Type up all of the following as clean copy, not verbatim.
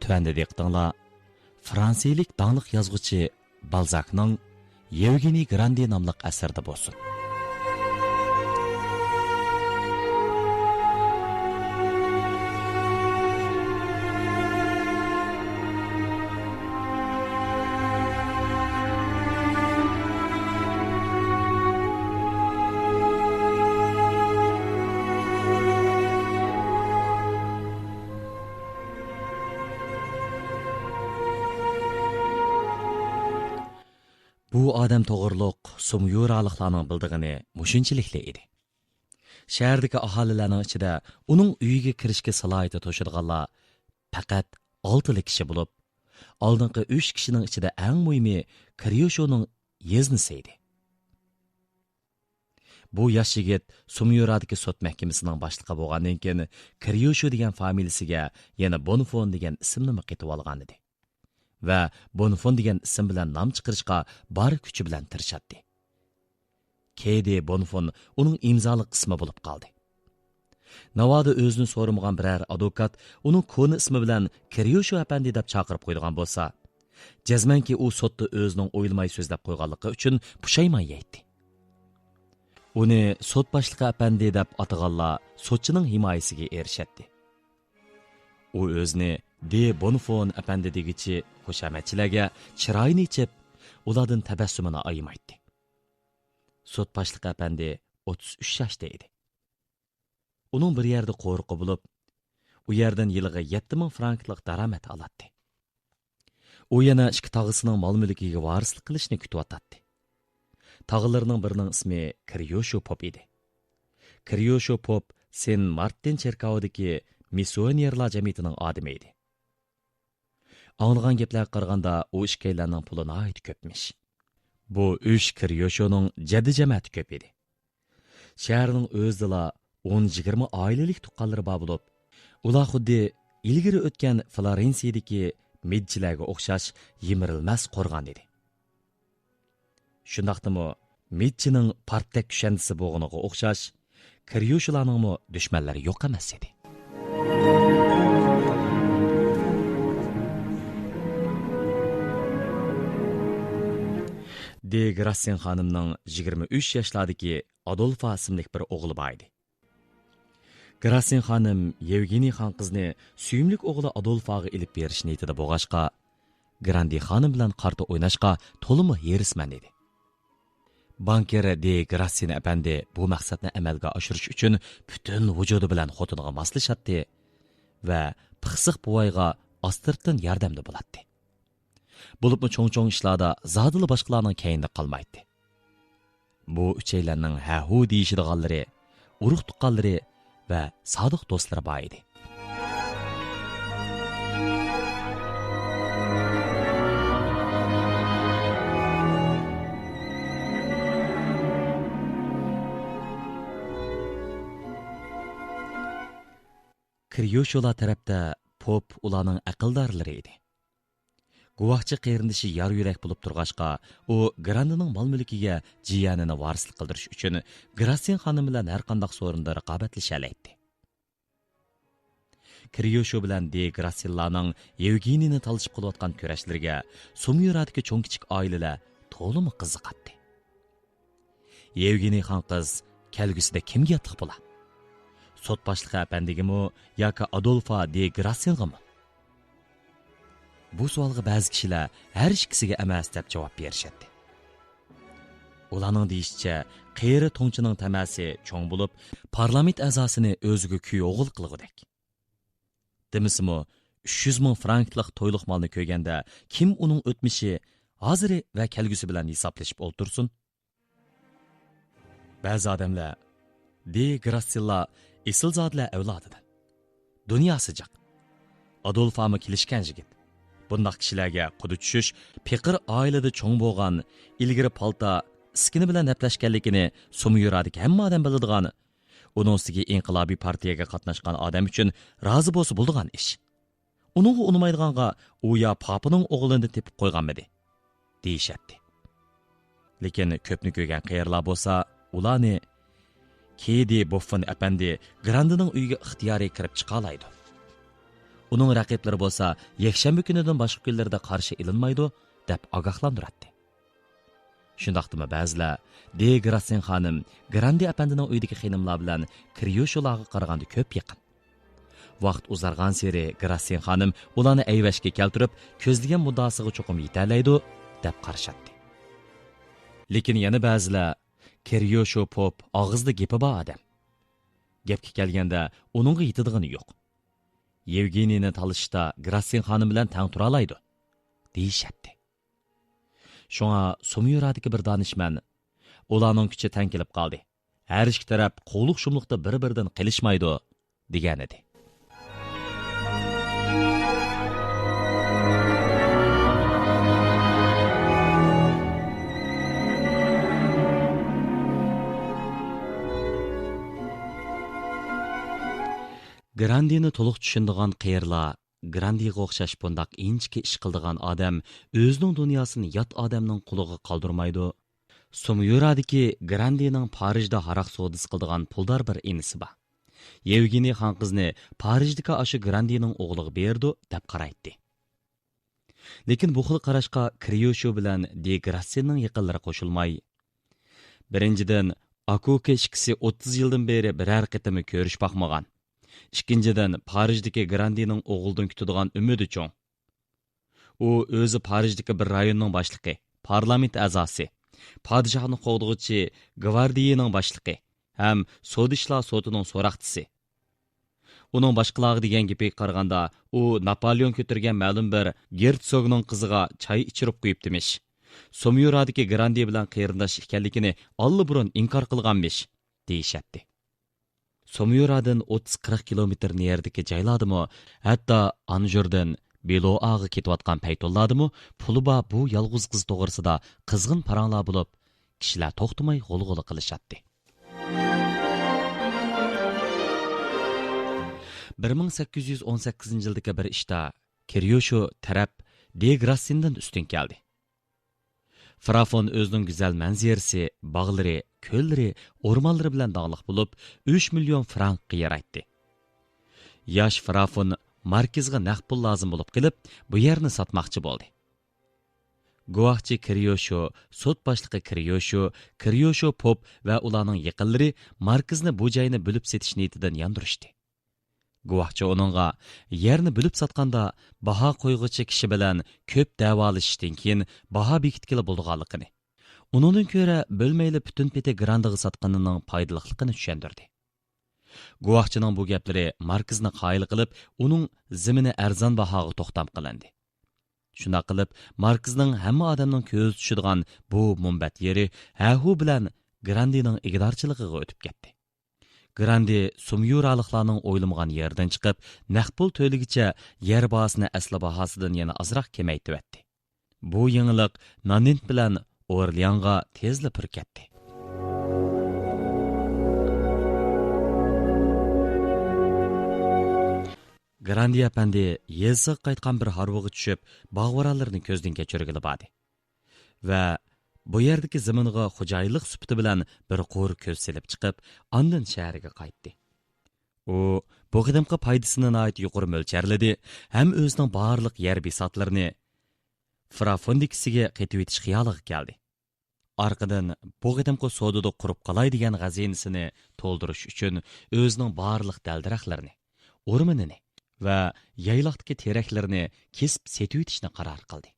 Tövəndə diqqətinglar, Fransiyalik dаңlıq yazğıcı Balzacның Yevgeniy Grandi namlıq əsərdə bolsun. Bu odam to'g'riliq sumyuraliklarning bildig'ini mushunchilikli edi. Shahardagi aholilarning ichida uning uyiga kirishga salohiyati to'shadiganlar faqat 6 kishi bo'lib, oldingi 3 kishining ichida eng muhimi Kiryoshoning yeznisi edi. Bu yosh yigit Sumyuradagi sud mahkamasining boshlig'i bo'lgandan keyin Kiryosho degan familiyasiga yana Bonfon degan ismni qetib olgan edi. Va Bonfon degan ism bilan nom chiqarishga bor kuchi bilan tirishadi. Keydi Bonfon uning imzoliq ismi bo'lib qoldi. Navoda o'zini so'ramagan biror advokat uning koni ismi bilan Kiryosho apandi deb chaqirib qo'ygan bo'lsa, jazmanki u sudda o'zining o'ylamay so'zlab qo'yganligi uchun pushaymon yeydi. Uni sud boshlig'i apandi deb ataganlar sudchining himoyasiga erishadi. U o'zini De Bonfon apandi degichi xushamatchilarga chiroyini ichib, ulardan tabassumini aymaydi. Sud boshlig'i apandi 33 yoshda edi. Uning bir yerda qo'riqi bo'lib, u yerdan yiliga 7000 franklik daromad oladi. U yana ikki tog'isining mol-mulkiga varislik qilishni kutyotdi. Tog'ilarining birining ismi Kiryosho Pop edi. Kiryosho Pop Sen Martin cherkovidagi missionerlar jamiyatining odami edi. Anlagan gaplarga qaraganda u ishkaylarning puli nihoyat ko'pmish. Bu 3 Kiryoshoning jaddi jamiyati ko'p edi. Shaharning o'zida 10-20 oilalik tuqqanlari bor bo'lib, ular xuddi ilgari o'tgan Florensiyadagi medjilarga o'xshash yemirilmas qo'rg'on edi. Shundaqdimi medjining partak kushandisi bo'g'iniga o'xshash Kiryosholarning dushmanlari yo'q emas edi. De Grassin xonimning 23 yoshlardagi Adolfa ismli bir o'g'li bor edi. Grassin xonim Yevgeniy xon qizni suyimlik o'g'li Adolfaga ilib berish niyatida bo'lg'ashqa, Grandi xonim bilan qarta o'ynashqa to'limi herisman edi. Banker De Grassin apandi bu maqsadni amalga oshirish uchun butun vujudi bilan xotiniga moslashadi va pixsiq buvoyga ostirtdan yordamda bo'ladi. Bo'libmi cho'ng-cho'ng ishlarda zodili boshqalarning keyinda qolmaydi. Bu uchaylarning ha-hu deyishidiganlari, urug' tuqqanlari va sodiq do'stlari bor edi. Kiryosholar tarafda Pop ularning aqldorlari edi. Guvohchi qeyrindishi yar yurak bo'lib turg'ashqa, u Grandining mol-mulkiga jiyanini varislik qildirish uchun Grassin xonim bilan har qanday so'rinda raqobatlashalaydi. Kiryosho bilan De Grassinlarning Yevgeniyni talishib qilayotgan kurashlarga Sumyuradagi cho'ng-kichik oilalar to'limi qiziqadi. Yevgeniy xon qiz kelgusida kimga yatiq bo'la? Sud boshlig'i apandigimi yoki Adolfa De Grassingami? Bu savolga ba'zi kishilar har ikkisiga emas deb javob berishadi. Ularning deyishicha, qeyri to'ngchining tamasi cho'ng bo'lib, parlament a'zosini o'ziga kuy o'g'il qilgudek. Demisimi, 300 ming franklik to'yliq molni ko'yganda kim uning o'tmishi, hoziri va kelgusi bilan hisoblashib o'ltirsin? Ba'zi odamlar De Grassinlar esilzodlar avlodidan. Dunyo sijiq. Adolfami kelishgan yigit. Bundaq kishilarga qudi tushish, peqir oilada cho'ng bo'lgan, ilgari palta, iskini bilan naplashganligini Sumyuradagi hamma odam biladigan, uning ustiga inqilobiy partiyaga qatnashgan odam uchun rozi bo'lsa bo'ladigan ish. Uning unumaydiganga u ya papining o'g'lini tepib qo'yganmidi, deyishadi. Lekin ko'pni ko'rgan qayerlar bo'lsa, ularni Keydi Boffin apandi Grandining uyiga ixtiyoriy kirib chiqalaydi. uning raqiblari bo'lsa yakshanba kunidan boshqa kunlarda qarshi ilinmaydi deb ogohlantiradi. Shundaqdimi ba'zilar De Grassen xonim Grandi apandining uyidagi xonimlar bilan Kriyoshlarga qaraganda ko'p yaqin. Vaqt uzargan seri Grassen xonim ularni ayvashga keltirib, ko'zlagan muddasiga cho'qim yetalaydi deb qarashadi. Lekin yana ba'zilar Kiryosho Pop og'izda gapi bor odam. Gapga kelganda uningga yetadiğini yo'q. Yevgeniyni talishda Grassen xonim bilan tang tura oladi deyishadi. Şoňa Sumyuradagi bir danışman ularning kuchi tang kelib qoldi. Har ikki taraf qo'liq shumliqda bir-biridan qilishmaydi degan edi. Grandini to'liq tushundigan qiyirlar Grandiga o'xshash bundaq inchki ish qildigan odam o'zining dunyosini yot odamning quliga qoldirmaydi. Sumyuradagi Grandining Parijda haroq savdosi qildigan puldor bir inisi bor. Yevgeniy xon qizni Parijdagi ashu Grandining o'g'liga berdi deb qaraydi. Lekin bu xil qarashqa Kriyosho bilan De Grassenning yaqinlari qo'shilmay. Birinchidan, Akuke ikkisi 30 yildan beri biror qitimni ko'rish baxmagan. İkinchidan, Parijdagi Grandining o'g'ildan kutadigan umidi cho'ng. U o'zi Parijdagi bir rayonning boshlig'i, parlament a'zosi, podshohning qo'g'dug'ichi gvardiyaning boshlig'i ham sodishlar sotining so'roqchisi. Uning boshqalarga degan gapiga qaraganda, u Napoleon ko'targan ma'lum bir gertsogning qiziga choy ichirib qo'yibdimish. Sumyuradagi Grandi bilan qarindosh ekanligini allburun inkor qilganmish deyishadi. Sumyuradan 30-40 kilometr nerdagi joylardimi, hatto Anjurdan Beloaga ketayotgan paytollardimi, puluba bu yolg'iz qiz to'g'risida qizg'in paranglar bo'lib, kishilar to'xtamay g'ulg'ula qilishadi. 1818 yildagi bir ishda Kiryosho taraf De Grassendan ustun keldi. Frafon o'zining go'zal manzarasi, bog'lari, ko'llari, o'rmonlari bilan dog'liq bo'lib, 3 million frankga yaratdi. Yosh Frafon markazga naqd pul lozim bo'lib qilib, bu yerni sotmoqchi bo'ldi. Guvohchi Kiryosho, sud boshlig'i Kiryosho Pop va ularning yaqinlari markazni bu joyni bo'lib setish niyatidan yondirishdi. Guvohchi uningga yerni bo'lib sotganda baho qo'yg'uchi kishi bilan ko'p davolashishdan keyin baho bekitkili bo'lganligini, uningdan ko'ra bo'lmayli butun peti Grandiga sotganining foydaliligini tushundirdi. Guvohchining bu gaplari markazni qoyil qilib, uning zimini arzon bahoga to'xtam qilindi. Shuna qilib, markazning hamma odamning ko'z tushadigan bu mumbat yeri hahu bilan Grandining igdorchiligiga o'tib ketdi. Grandi Sumyuraliklarning o'ylamgan yerdan chiqib, naqd pul to'ligicha yer bahosini asli bahosidan yana azroq kamaytirdi. Bu yangilik Nanint bilan Orleanga tezla pir ketdi. Grandi apandi yezsiq qaytgan bir harvoga tushib, bog'varalarini ko'zdan kechirgili badi. Va bu yerdagi zaminga xo'jayinlik sufati bilan bir qo'r ko'z selib chiqib, ondan shahriga qaytdi. U bu qadamqa foydasini nihoyat yuqori mo'lcharladi, ham o'zining barliq yer bisotlarini Frafondikisiga qaytib etish xiyoliga keldi. Arqadan bu qadamqa sodada qurib qolay degan g'azinasini to'ldirish uchun o'zining barliq daldiraqlarini, o'rmonini va yayloqdagi teraklarini kesib setib etishni qaror qildi.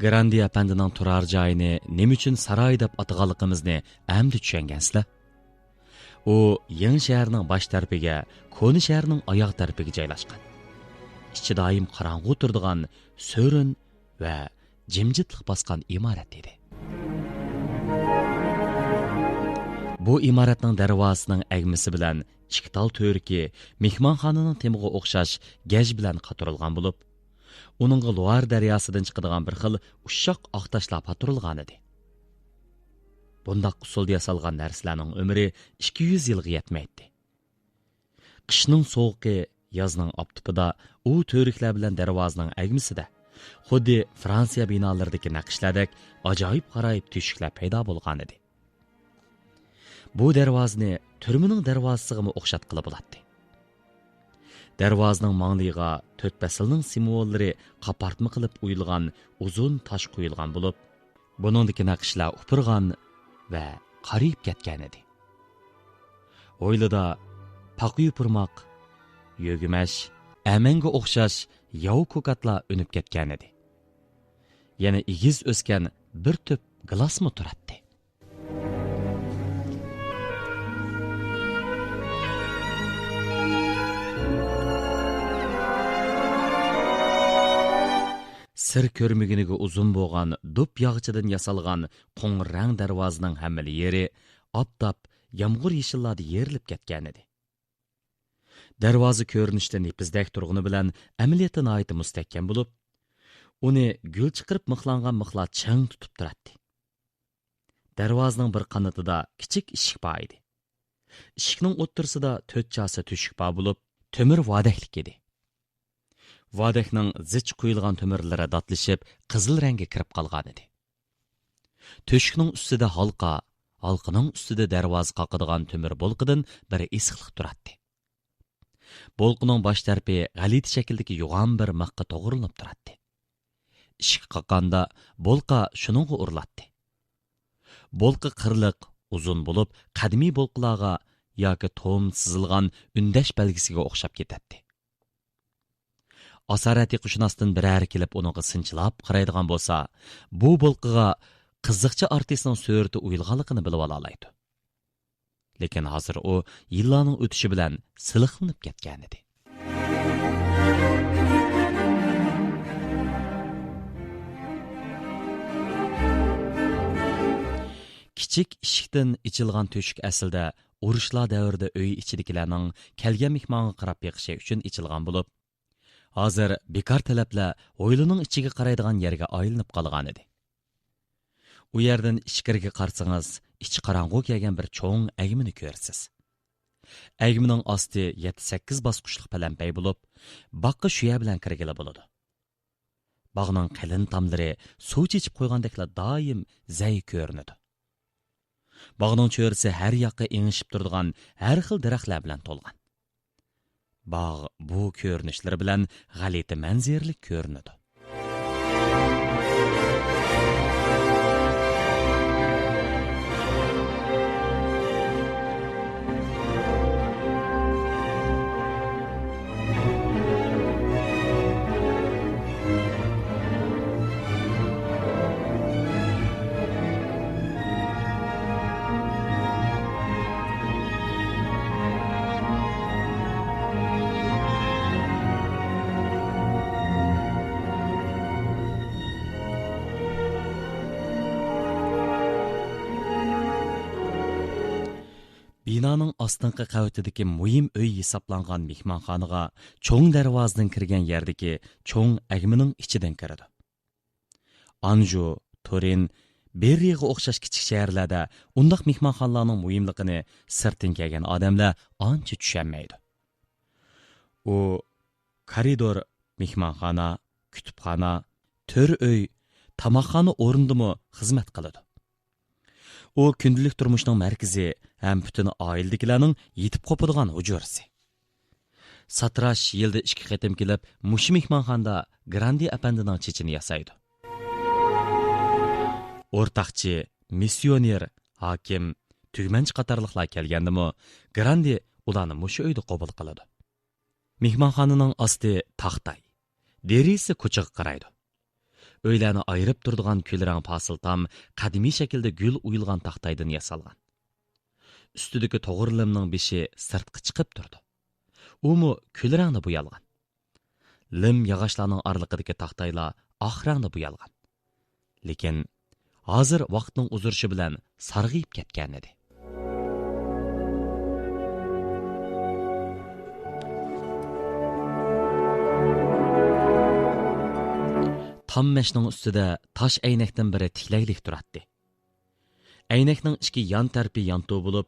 Grandi apandining turar joyini nima uchun saroy deb ataganligimizni endi tushungansizlar. U yangi shaharning bosh tarafiga, Ko'ni shaharning oyoq tarafiga joylashgan. Ichi doim qorong'u turadigan so'rin va jimjitlik bosgan imorat edi. Bu imoratning darvozasining agmisi bilan ikki tal to'rki mehmonxonaning temiga o'xshash gaj bilan qatirilgan bo'lib, uningga Loar daryosidan chiqadigan bir xil ushoq oq toshlar paturilgan edi. Bundaq usulda yasalgan narsalarning umri 200 yilga yetmaydi. Qishning sovuqi, yozning optipida u to'riklar bilan darvozaning agmisida xuddi Fransiya binolaridagi naqshlardek ajoyib qarayib teshiklar paydo bo'lgan edi. bu darvozani turmaning darvozasiga o'xshatqili bo'ladi. Darvozaning mangliga 4 faslning simvollari qapartma qilib o'yilgan uzun tosh qo'yilgan bo'lib, buningdagi naqshlar upirgan va qariyib ketgan edi. O'ylida paqi upurmoq, yo'gimash, amanga o'xshash yov ko'katlar unib ketgan edi. Yana igiz o'sgan bir to'p glasmi turadi. Sir ko'rmiginiga uzun bo'lgan do'p yog'chidan yasalgan qo'ng'irang darvozaning hammali yeri optop yomg'ir yeshillarda yerilib ketgan edi. Darvoza ko'rinishda nepizdek turg'uni bilan amaliyoti nihoyat mustahkam bo'lib, uni gul chiqirib mixlangan mixlar chang tutib turadi. Darvozaning bir qanotida kichik eshik bor edi. Eshikning o'ttirsida 4 chasi tushuk bor bo'lib, temir vodaklik edi. Vodakning zich qo'yilgan temirlari datlashib, qizil rangga kirib qolgan edi. To'shikning ustida halqa, halqaning ustida darvoza qoqadigan temir bolqidan bir isiqlik turadi. Bolqining bosh tarafi g'alati shakldagi yo'g'on bir maqqa to'g'rilib turadi. Eshik qoqqanda bolqa shuningga uriladi. Bolqa qirliq, uzun bo'lib, qadimiy bolqalarga yoki to'm sizilgan undash belgisiga o'xshab ketadi. Asarati qushunasdan birər kelib onunğa sinchilab qaraydigan bo'lsa, bu bolqiga qiziqcha artistning surati o'yilganligini bilib olaydi. Lekin hozir u yillarning o'tishi bilan siliqlanib ketgan edi. Kichik eshikdan ichilgan to'shik aslida urushlar davrida uy ichidagilarning kelgan mehmonga qarab beqishi uchun ichilgan bo'lib, hozir bekor talablar o'ylining ichiga qaraydigan yerga aylanib qolgan edi. U yerdan ichkariga qarsangiz, ichi qorong'u kelgan bir cho'ng agmini ko'rasiz. Agmining osti 7-8 bosqichli palampay bo'lib, boqqa shu yer bilan kirgili bo'ladi. Bog'ning qalin tomlari suv chechib qo'ygandeklar doim zay ko'rinadi. Bog'ning cho'risi har yoqqa engishib turadigan har xil daraxtlar bilan to'lgan. Bog' bu ko'rinishlar bilan g'alati manzirlik ko'rinadi. Binoning ostinqi qavatidagi muhim uy hisoblangan mehmonxonaga cho'ng darvozadan kirgan yerdagi cho'ng agmining ichidan kiradi. Anju, Turin, Berriga o'xshash kichik shaharlarda undaq mehmonxonalarning muhimligini sirtin kelgan odamlar ancha tushunmaydi. U koridor, mehmonxona, kutubxona, to'r uy, tamoqxona o'rnidami xizmat qiladi. U kundalik turmushning markazi ham butun oiladagilarning yetib qopadigan hujurasi. Satrash yilda 2 qatim kelib, mush mehmonxonada Grandi apandining chechini yasaydi. O'rtaqchi, missioner, hokim, tugmanchi qatorliqlar kelgandimi, Grandi ularni mush uyda qabul qiladi. Mehmonxonaning osti taxtay, derisi ko'chaga qaraydi. O'ylarni ayirib turadigan kulrang pasil tam qadimiy shaklda gul uyilgan taxtaydan yasalgan. Ustidagi to'g'rilimning beshi sirtqa chiqib turdi. Umu kulrangda bo'yalgan. Lim yog'ochlarning oraliqidagi taxtaylar oq rangda bo'yalgan. Lekin hozir vaqtning uzirishi bilan sarg'ayib ketgan edi. Tammashning ustida tosh aynakdan biri tiklaglik turadi. Aynakning ichki yon tarpi yanto bo'lib,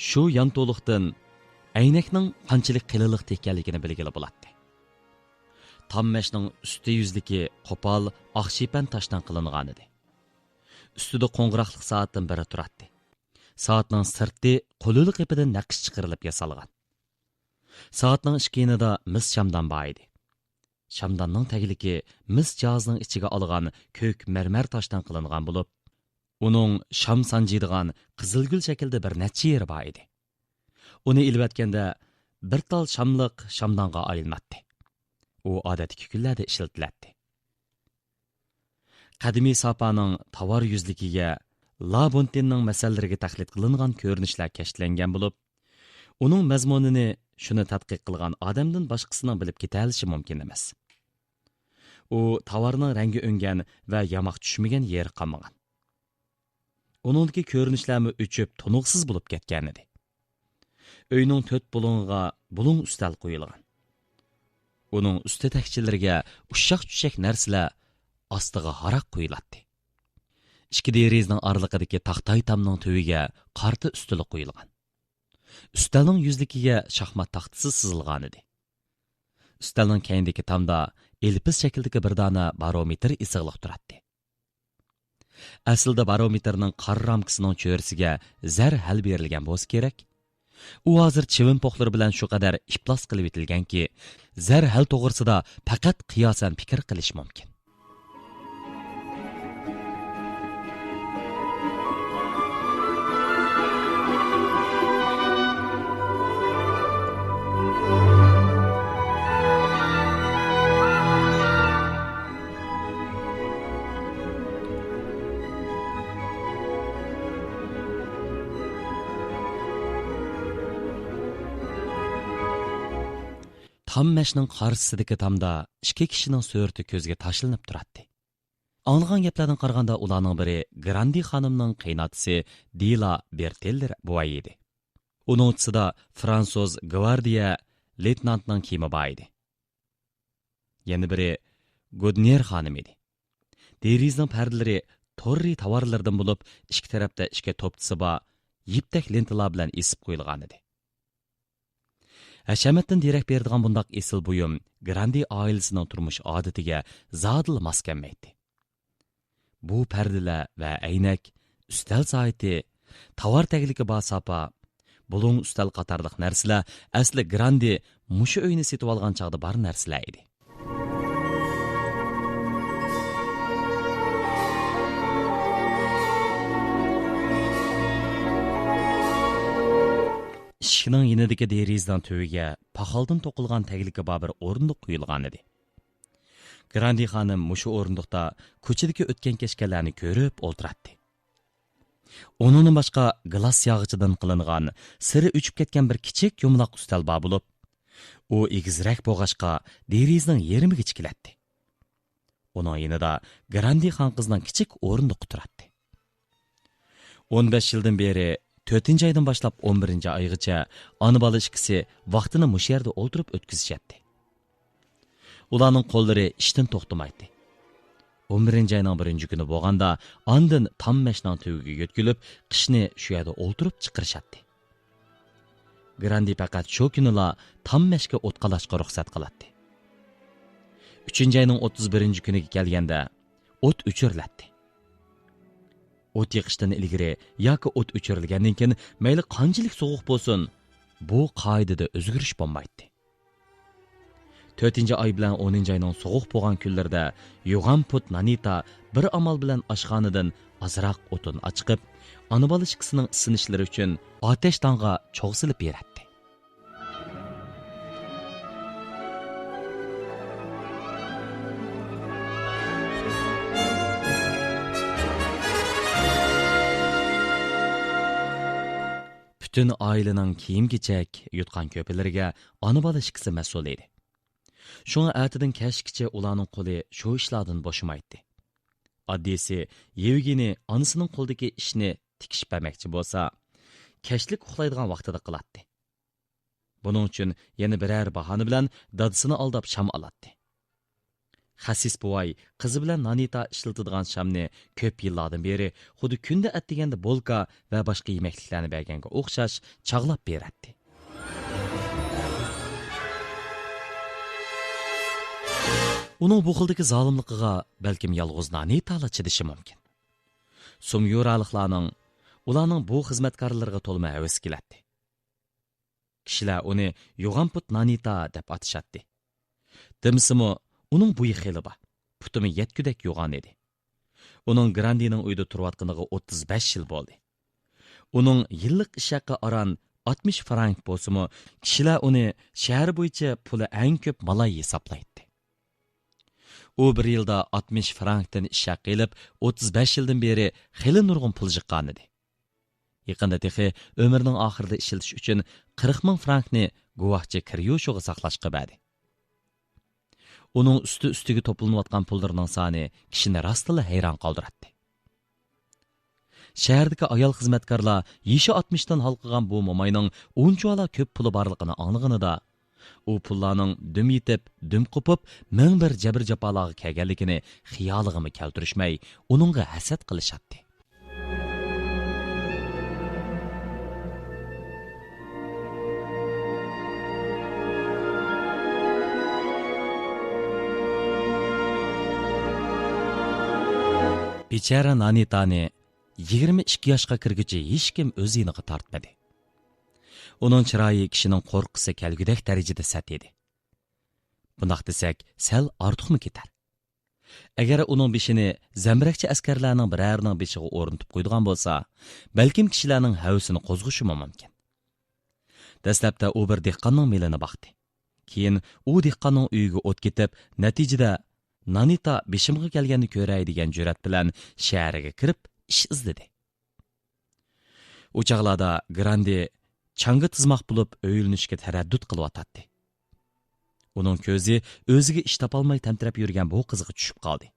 shu yanto'liqdan aynakning qanchalik qilinliq ekanligini bilgili bo'ladi. Tammashning usti yuzligi qo'pol oqshipan toshdan qilingan edi. Ustida qo'ng'iroqlik soatdan biri turadi. soatning sirti qo'lili qipidan naqsh chiqarilib yasalgan. Soatning ishkinida mis shamdan bor edi. Shamdanning tagiligi mis jihozning ichiga olgan ko'k marmar toshdan qilingan bo'lib, uning sham sanjiydigan qizilgul shaklda bir necha yeri bor edi. Uni ilvatganda bir tal shamliq shamdonga aylanadi. U odatdagi kunlarda ishlatiladi. Qadimiy sopaning tovar yuzligiga La Bontinning masalalariga taqlid qilingan ko'rinishlar kashlangan bo'lib, uning mazmunini shuni tadqiq qilgan odamdan boshqasining bilib ketalishi mumkin emas. U tovarning rangi o'ngan va yamoq tushmagan yeri qolmagan. Uningdagi ko'rinishlarmi o'chib, tunuqsiz bo'lib ketgan edi. Uyning to'rt bulungiga bulung ustal qo'yilgan. Uning usti takchilariga ushshaq-tushshaq narsalar ostiga haraq qo'yiladi. Ikki derizning oraliqidagi taxtay tamning tuviga qarta ustuli qo'yilgan. Ustalning yuzligiga shaxmat taxtasi sızilgan edi. Ustalning keyindagi tamda elpis shakldagi bir dona barometr isig'liq turadi. Aslida barometrning qor ramkasining cho'risiga zar hal berilgan bo'lsa kerak. U hozir chivin poqlari bilan shu qadar iflos qilib etilganki, zar hal to'g'risida faqat qiyosan fikr qilish mumkin. Tammashning qarshisidagi tamda ikki kishining surati ko'zga tashlanib turadi. Anlagan gaplardan qaraganda ularning biri Grandi xonimning qaynotasi Dila Berteller buvoy edi. Uning o'rtasida Fransuz gvardiya leytenantning kiyimi bor edi. Yana biri Godner xonim edi. Derizning pardalari torri tovarlardan bo'lib, ikki tarafda ikki to'pchisi bor yiptak lentalar bilan esib qo'yilgan edi. Hashamatdan derak beradigan bundaq esil buyum Grandi oilasining turmush odatiga zodil mos kelmaydi. Bu pardalar va aynak, ustal soati, tovar tagligi bor sopa, bulung ustal qatorliq narsalar asli Grandi mushu uyni setib olgan chog'da bor narsalar edi. Ishkining yinidagi derizdan tuviga paxaldan to'qilgan tagligi bor bir o'rindiq qo'yilgan edi. Grandi xonim mushu o'rindiqda ko'chadagi o'tgan kechgalarni ko'rib o'ltiradi. Uningdan boshqa glas yog'ichidan qilingan, siri uchib ketgan bir kichik yumloq ustal bor bo'lib, u egizrak bo'g'ashqa derizning yerimiga chiqiladi. Uning yinida Grandi xon qizning kichik o'rindiqi turadi. 15 yildan beri 4-oydan boshlab 11-oygacha ona bola ikkisi vaqtini mush yerda o'ltirib o'tkazishadi. Ularning qo'llari ishdan to'xtamaydi. 11-oyning 1-kuni bo'lganda ondan tammashning tuviga yetkilib, qishni shu yerda o'ltirib chiqarishadi. Grandi faqat shu kunila tammashga o't qalashga ruxsat qiladi. 3-oyning 31-kuniga kelganda o't o'chiriladi. O't yiqishdan ilgari yoki o't o'chirilgandan keyin mayli qanchalik sovuq bo'lsin, bu qoidada o'zgarish bo'lmaydi. 4-oy bilan 10-oyning sovuq bo'lgan kunlarda yo'g'on put Nanita bir amal bilan oshxonadan azroq o'tin chiqib, ona bola ikkisining isinishlari uchun otash tong'a cho'g' silib beradi. Bütün ailenin kiyim-kechak yutgan ko'pilariga ona bola ikkisi mas'ul edi. Shunga ertadan kechgacha ularning qo'li shu ishlardan bo'shamaydi. Oddiysi Yevgeni onasining qo'ldagi ishni tikish bermoqchi bo'lsa, kechlik uxlaydigan vaqtida qiladi. Buning uchun yana biror bahona bilan dadasini aldab sham oladi. Xasis buvoy qizi bilan Nanita ishlatadigan shamni ko'p yillardan beri xuddi kunda atdiganda bolka va boshqa yemekliklarni berganga o'xshash chag'lab beradi. Uning bu xildagi zolimligiga balkim yolg'iz Nanita chidishi mumkin. Sumyuraliklarning ularning bu xizmatkorlarga to'lma havas keladi. Kishilar uni yo'g'onput Nanita deb atashadi. Dimsimi uning bo'yi xeli bor. Putimi yetkudek yo'g'on edi. Uning Grandining uyda turayotganiga 35 yil bo'ldi. Uning yillik ish haqi aran 60 frank bo'lsa-mu, kishilar uni shahar bo'yicha puli eng ko'p malay hisoblaydi. U bir yilda 60 frankdan ish haqi elib, 35 yildan beri xeli nurg'un pul jiqqan edi. Yaqinda texi ömrünün oxirida ishiltish uchun 40 ming frankni guvohchi Kiryoshoga saqlashga berdi. Uning ustiga to'planayotgan pullarning soni kishini rostila hayron qoldiradi. Shahardagi ayol xizmatkorlar yeshi 60 dan halqagan bu momayning unchola ko'p puli borligini anglaganida, u pullarning dum yetib, dum qopib, ming bir jabr jafolarga kelganligini xiyoliga keltirishmay, uningga hasad qilishadi. Bechara Nanitani 22 yoshga kirguncha hech kim o'z yiniga tortmadi. Uning chiroyi kishining qo'rqisi kelgudek darajada sat edi. Bundoq desak, sal ortiqmi ketar. Agar uning beshini zambirakchi askarlarning birarining beshiga o'rnatib qo'ydigan bo'lsa, balkim kishilarning havasini qo'zg'ishi mumkin. Dastlabda u bir dehqonning melini boqdi. Keyin u dehqonning uyiga o't ketib, natijada Nanita beshimga kelganini ko'ray degan jur'at bilan shaharga kirib ish izladi. Uchoqlarda Grandi chang'i tizmoq bo'lib o'yilinishga taraddud qilyotdi. Uning ko'zi o'ziga ish topolmay tantirab yurgan bu qizga tushib qoldi.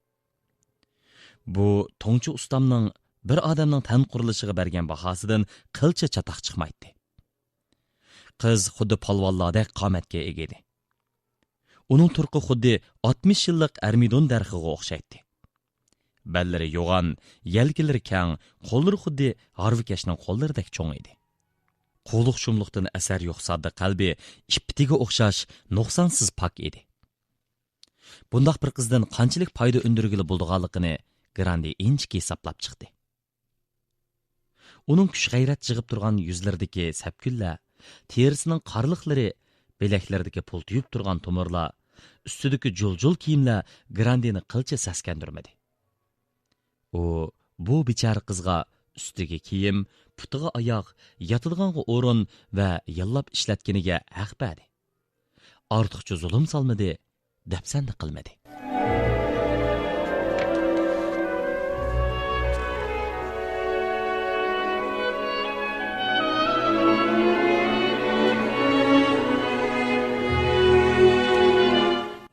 Bu to'ngchi ustamning bir odamning tan qurilishiga bergan bahosidan qilcha chatoq chiqmaydi. Qiz xuddi polvonlardek qomatga ega edi. Uning turqi xuddi 60 yillik armidon darxiga o'xshaydi. Ballari yo'g'on, yelkalari kang, qo'llari xuddi harvikashning qo'llaridek cho'ng edi. Qo'liq shumliqdan asar yo'q sodda qalbi iptiga o'xshash nuqsonsiz pok edi. Bundoq bir qizdan qanchalik foyda undirgili bo'lganligini Grandi inchki hisoblab chiqdi. Uning kuch g'ayrat jig'ib turgan yuzlaridagi sapkullar, terisining qorliqlari, belaklaridagi pul tuyib turgan tomirlar, ustidagi jul-jul kiyimlar Grandini qilcha saskandirmadi. U bu bechara qizga ustiga kiyim, putiga oyoq, yotadiganga o'rin va yallab ishlatganiga haq berdi. Ortiqcha zulm solmadi, dafsanda qilmadi.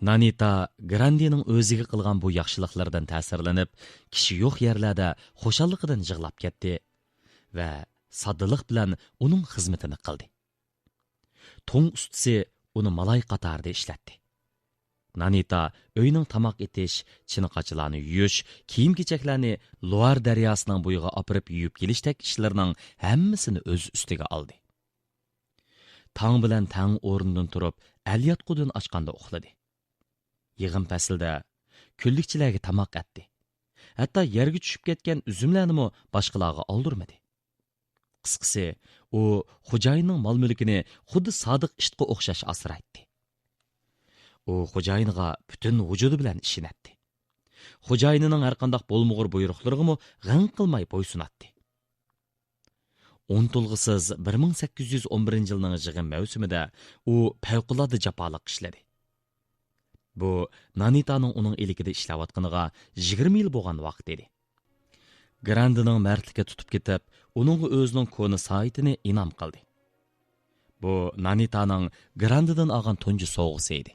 Nanita Grandining o'ziga qilgan bu yaxshiliklardan ta'sirlanib, kishi yo'q yerlarda xushalligidan yig'lab ketdi va soddilik bilan uning xizmatini qildi. To'ng ustisi uni malay qatorida ishlatdi. Nanita uyning tamoq etish, chiniqachilarni yuyish, kiyim-kechaklarni Loar daryosining bo'yiga opirib yuyib kelishdak ishlarning hammasini o'z ustiga oldi. Tong bilan tang o'rnidan turib, alyatqudan ochqanda uxladi. Yig'im faslida kunlikchilarga tamoq atdi. Hatto yerga tushib ketgan uzumlarni boshqalarga oldirmadi. Qisqasi, u xo'jayinning mol-mulkini xuddi sodiq ishqqa o'xshash asraydi. U xo'jayiniga butun vujudi bilan ishinatdi. Xo'jayinining har qanday bo'lmug'ur buyruqlariga g'ing qilmay bo'ysunatdi. Untulg'isiz 1811 yilning yig'im mavsumida u favqulodda jafoliq ishladi. Bu Nanitaning uning elikida ishlayotganiga 20 yil bo'lgan vaqt edi. Grandining mardlikka tutib ketib, uning o'zining koni saytini inom qildi. Bu Nanitaning Grandidan olgan tunji sovg'isi edi.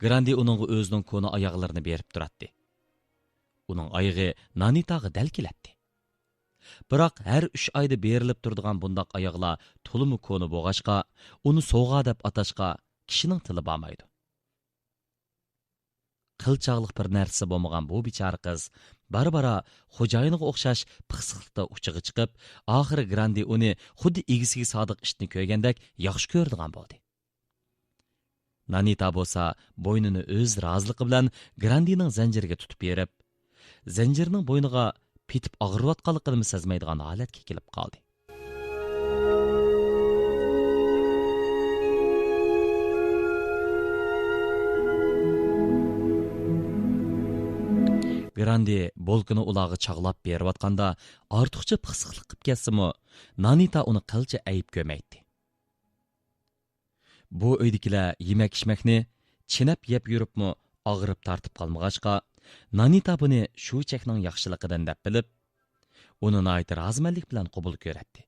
Grandi uning o'zining koni oyoqlarini berib turadi. Uning oyog'i Nanitaga dal keladi. Biroq har 3 oyda berilib turadigan bundoq oyoqlar to'limi koni bo'g'ashqa, uni sovg'a deb atashqa kishining tili bo'lmaydi. Qilchaqliq bir narsa bo'lmagan bu bechora qiz barbara xo'jayiniga o'xshash piqsiqlikda uchiga chiqib, oxiri Grandi uni xuddi egisiga sodiq ishni ko'rgandek yaxshi ko'radigan bo'ldi. Nanita bo'lsa bo'ynini o'z roziligi bilan Grandining zanjiriga tutib berib, zanjirning bo'yniga petib og'irayotganligini sezmaydigan holatga kelib qoldi. Grandi bolkini ularga chaqlab berayotganda ortiqcha pixsiqlik qilib ketsimi, Nanita uni qilcha ayib ko'maydi. Bu uydagilar yemak-ichmakni chinab yeb yuribmi, og'irib tortib qolmag'achqa, Nanita buni shu chakning yaxshiligidan deb bilib, uni nihoyat rozimanlik bilan qabul ko'radi.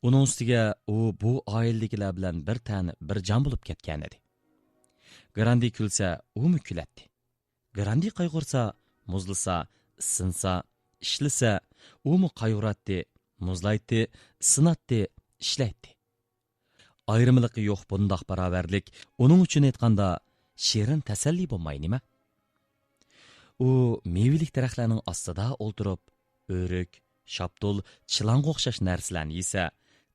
Uning ustiga u bu oiladagilar bilan bir tan, bir jon bo'lib ketgan edi. Grandi kulsa, u kuladi. Grandi qayg'ursa, muzlasa, sinsa, ishlasa, u qayg'uradi, muzlaydi, sinatdi, ishlaydi. Ayrımlılığı yo'q bundoq barobarlik uning uchun aytganda shirin tasalli bo'lmay nima? U mevilik daraxtlarning ostida o'ltirib, o'rik, shaptul, chilanga o'xshash narsalarni yesa,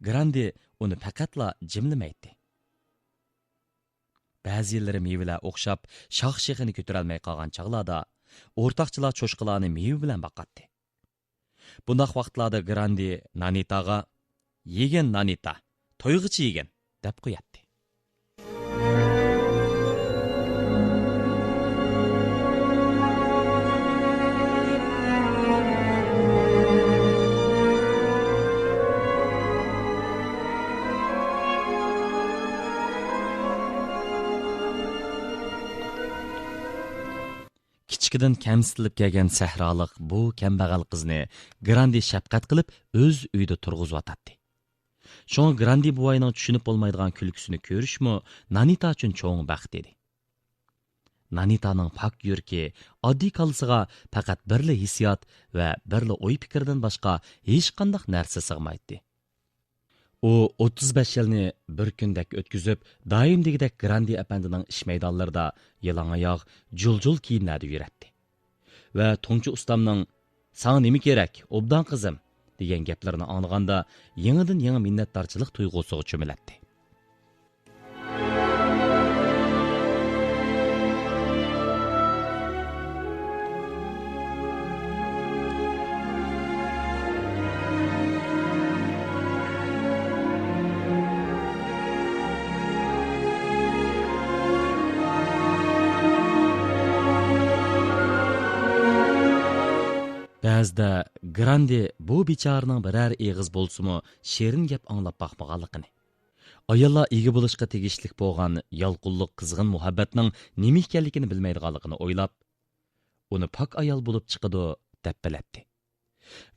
Grandi uni faqatla jimlamaydi. Ba'zi yillari mevalar o'xshab, shox-shexini ko'tarolmay qolgan chog'larda o'rtoqchilar cho'shqilarni meva bilan boqadi. Bundoq vaqtlarda Grandi Nanitaga "Yegin Nanita, to'yg'ichi yegin" deb qo'yadi. Kichkidan kamsitilib kelgan sahroliq bu kambag'al qizni Grandi shafqat qilib o'z uyida turg'izib atadi. Şoň Grandi buwayning tushunib bo'lmaydigan kulgisini ko'rishmi Nanita uchun cho'ng baxt edi. Nanitaning pak yurki oddiy qalsiga faqat birli hissiyot va birli o'y fikrdan boshqa hech qanday narsa sig'maydi. U 35 yilni bir kundak o'tkazib, doimdagidek Grandi apandining ish maydonlarida yalangoyoq, jul-jul kiyimlarda yuradi. Va to'ngchi ustamning "Sana nima kerak, obdan qizim" degan gaplarini anglaganda yangidan yangi minnatdorchilik tuyg'usiga cho'miladi. Ba'zida Grandi bu bechoraning biror eg'iz bo'lsa-mu, shirin gap anglab boqmaganligini, ayollar ega bo'lishga tegishlik bo'lgan yolqinlik qizg'in muhabbatning nima ekanligini bilmaydiganligini o'ylab, uni pok ayol bo'lib chiqadi deb biladi.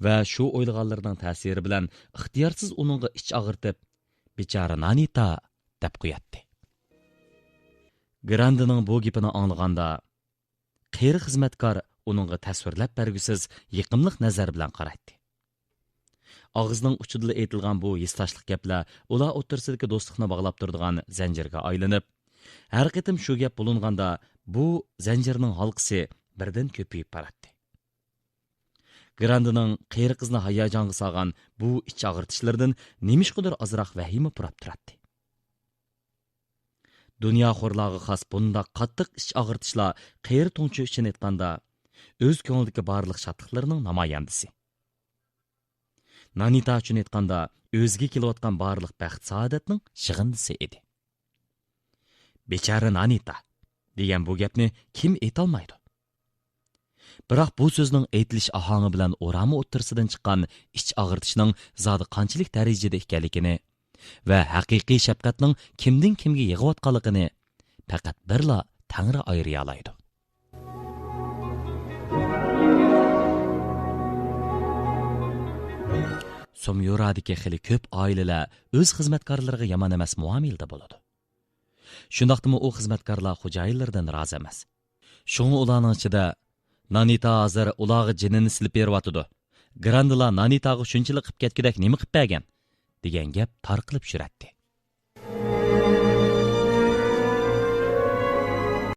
Va shu o'ylaganlarning ta'siri bilan ixtiyorsiz uningga ich og'irtib, bechora Nanita deb qo'yadi. Grandining bu gapini anglaganda qeri xizmatkor uningga tasvirlab bergusiz yiqimliq nazar bilan qaraydi. Og'izning uchida aytilgan bu yestashlik gaplar ular o'rtasidagi do'stlikni bog'lab turadigan zanjirga aylanib, har qitim shu gap bo'linganda bu zanjirning halqasi birdan ko'payib boradi. Grandining qeri qizni hayajonga solgan bu ich og'irtishlardan nemishqidir ozroq vahima purab turadi. Dunyo xo'rlarga xos bundoq qattiq ich og'irtishlar qeri to'ngchi uchun aytganda o'z ko'nglidagi barliq shodliqlarining namoyandisi. Nanita uchun aytganda o'ziga kelayotgan barliq baxt saodatning shig'indisi edi. Bechora Nanita degan bu gapni kim aytolmaydi? Biroq bu so'zning aytilish ohangi bilan o'rami o'ttirisidan chiqqan ich og'irtishning zodi qanchalik darajada ekanligini va haqiqiy shafqatning kimdan kimga yig'ayotganligini faqat birla Tangri ayriya oladi. Somyoradagi xili ko'p oilalar o'z xizmatkorlariga yomon emas muomalada bo'ladi. Shundaqdimi u xizmatkorlar xo'jayinlardan rozi emas. Shunga ularning ichida Nanita hozir ularga jinini silib beryotidi. Grandlar Nanitaga shunchalik qilib ketgidek nima qilib bergan degan gap tarqilib yuradi.